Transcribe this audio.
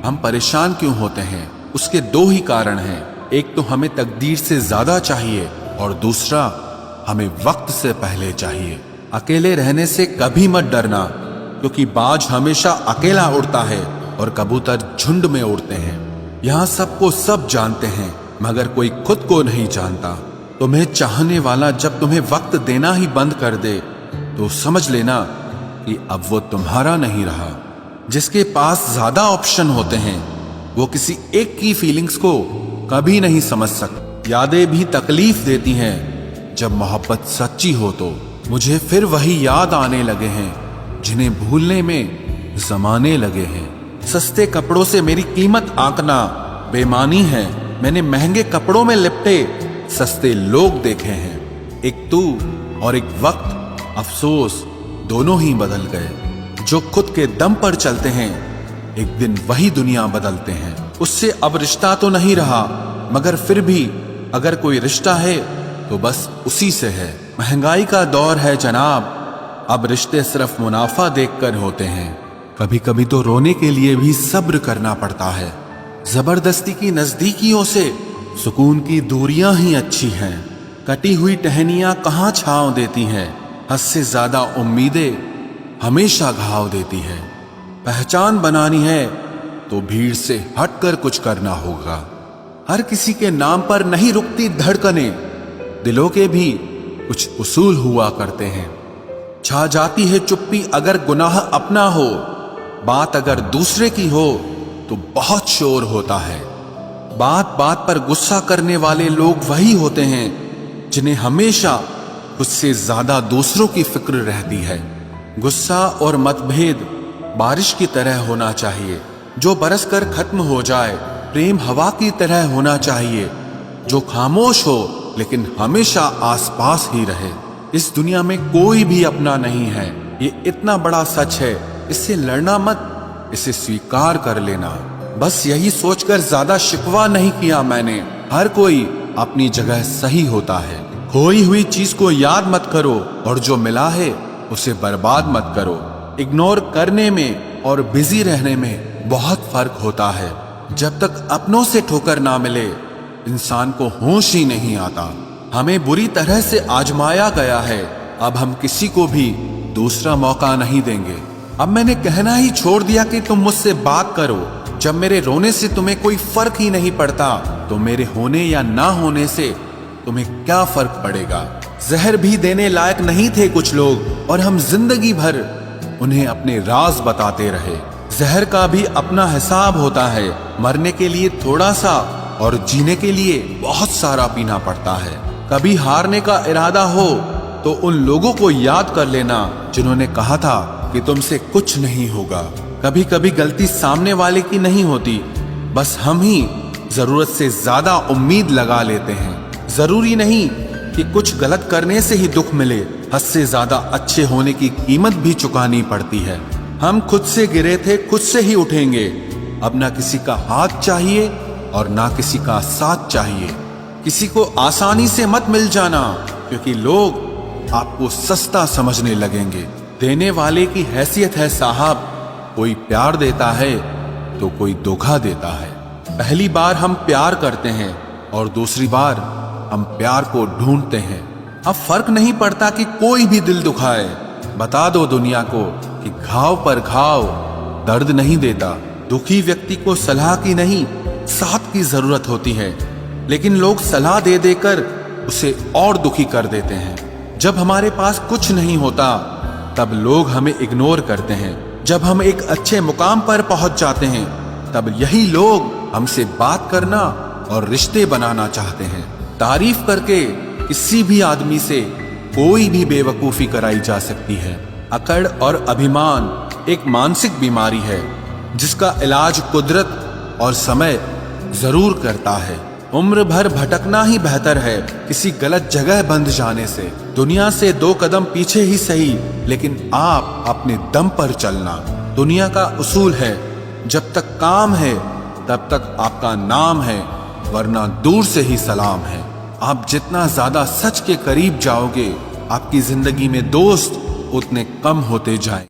हम परेशान क्यों होते हैं, उसके दो ही कारण हैं। एक तो हमें तकदीर से ज्यादा चाहिए और दूसरा हमें वक्त से पहले चाहिए। अकेले रहने से कभी मत डरना, क्योंकि बाज हमेशा अकेला उड़ता है और कबूतर झुंड में उड़ते हैं। यहाँ सबको सब जानते हैं, मगर कोई खुद को नहीं जानता। तुम्हें चाहने वाला जब तुम्हें वक्त देना ही बंद कर दे तो समझ लेना कि अब वो तुम्हारा नहीं रहा। जिसके पास ज्यादा ऑप्शन होते हैं वो किसी एक की फीलिंग्स को कभी नहीं समझ सकता। यादें भी तकलीफ देती हैं, जब मोहब्बत सच्ची हो तो। मुझे फिर वही याद आने लगे हैं जिन्हें भूलने में जमाने लगे हैं। सस्ते कपड़ों से मेरी कीमत आंकना बेमानी है। मैंने महंगे कपड़ों में लिपटे सस्ते लोग देखे हैं। एक तू और एक वक्त, अफसोस दोनों ही बदल गए। जो खुद के दम पर चलते हैं एक दिन वही दुनिया बदलते हैं। उससे अब रिश्ता तो नहीं रहा, मगर फिर भी अगर कोई रिश्ता है तो बस उसी से है। महंगाई का दौर है जनाब, अब रिश्ते सिर्फ मुनाफा देखकर होते हैं। कभी कभी तो रोने के लिए भी सब्र करना पड़ता है। जबरदस्ती की नजदीकियों से सुकून की दूरियां ही अच्छी हैं। कटी हुई टहनियां कहाँ छांव देती हैं। हद से ज्यादा उम्मीदें हमेशा घाव देती है। पहचान बनानी है तो भीड़ से हटकर कुछ करना होगा। हर किसी के नाम पर नहीं रुकती धड़कनें, दिलों के भी कुछ उसूल हुआ करते हैं। छा जाती है चुप्पी अगर गुनाह अपना हो, बात अगर दूसरे की हो तो बहुत शोर होता है। बात बात पर गुस्सा करने वाले लोग वही होते हैं जिन्हें हमेशा खुद से ज्यादा दूसरों की फिक्र रहती है। गुस्सा और मतभेद बारिश की तरह होना चाहिए, जो बरस कर खत्म हो जाए। प्रेम हवा की तरह होना चाहिए, जो खामोश हो लेकिन हमेशा आसपास ही रहे। इस दुनिया में कोई भी अपना नहीं है, ये इतना बड़ा सच है। इससे लड़ना मत, इसे स्वीकार कर लेना। बस यही सोचकर ज्यादा शिकवा नहीं किया मैंने। हर कोई अपनी जगह सही होता है। खोई हुई चीज को याद मत करो और जो मिला है उसे बर्बाद मत करो। इग्नोर करने में और बिजी रहने में बहुत फर्क होता है। जब तक अपनों से ठोकर ना मिले इंसान को होश ही नहीं आता। हमें बुरी तरह से आजमाया गया है, अब हम किसी को भी दूसरा मौका नहीं देंगे। अब मैंने कहना ही छोड़ दिया कि तुम मुझसे बात करो। जब मेरे रोने से तुम्हें कोई फर्क ही नहीं पड़ता तो मेरे होने या ना होने से तुम्हें क्या फर्क पड़ेगा। जहर भी देने लायक नहीं थे कुछ लोग और हम जिंदगी भर उन्हें अपने राज बताते रहे। जहर का भी अपना हिसाब होता है। मरने के लिए थोड़ा सा और जीने के लिए बहुत सारा पीना पड़ता है। कभी हारने का इरादा हो तो उन लोगों को याद कर लेना जिन्होंने कहा था कि तुमसे कुछ नहीं होगा। कभी कभी गलती सामने वाले की नहीं होती, बस हम ही जरूरत से ज्यादा उम्मीद लगा लेते हैं। जरूरी नहीं कि कुछ गलत करने से ही दुख मिले, हद से ज्यादा अच्छे होने की कीमत भी चुकानी पड़ती है। हम खुद से गिरे थे, खुद से ही उठेंगे। अब ना किसी का हाथ चाहिए और ना किसी का साथ चाहिए। किसी को आसानी से मत मिल जाना, क्योंकि लोग आपको सस्ता समझने लगेंगे। देने वाले की हैसियत है साहब, कोई प्यार देता है तो कोई धोखा देता है। पहली बार हम प्यार करते हैं और दूसरी बार हम प्यार को ढूंढते हैं। अब फर्क नहीं पड़ता कि कोई भी दिल दुखाए। बता दो दुनिया को कि घाव पर घाव दर्द नहीं देता। दुखी व्यक्ति को सलाह की नहीं, साथ की जरूरत होती है, लेकिन लोग सलाह दे देकर उसे और दुखी कर देते हैं। जब हमारे पास कुछ नहीं होता तब लोग हमें इग्नोर करते हैं। जब हम एक अच्छे मुकाम पर पहुंच जाते हैं तब यही लोग हमसे बात करना और रिश्ते बनाना चाहते हैं। तारीफ करके किसी भी आदमी से कोई भी बेवकूफी कराई जा सकती है। अकड़ और अभिमान एक मानसिक बीमारी है जिसका इलाज कुदरत और समय जरूर करता है। उम्र भर भटकना ही बेहतर है किसी गलत जगह बंध जाने से। दुनिया से 2 कदम पीछे ही सही, लेकिन आप अपने दम पर चलना। दुनिया का उसूल है, जब तक काम है तब तक आपका नाम है, वरना दूर से ही सलाम है। आप जितना ज्यादा सच के करीब जाओगे, आपकी जिंदगी में दोस्त उतने कम होते जाएं।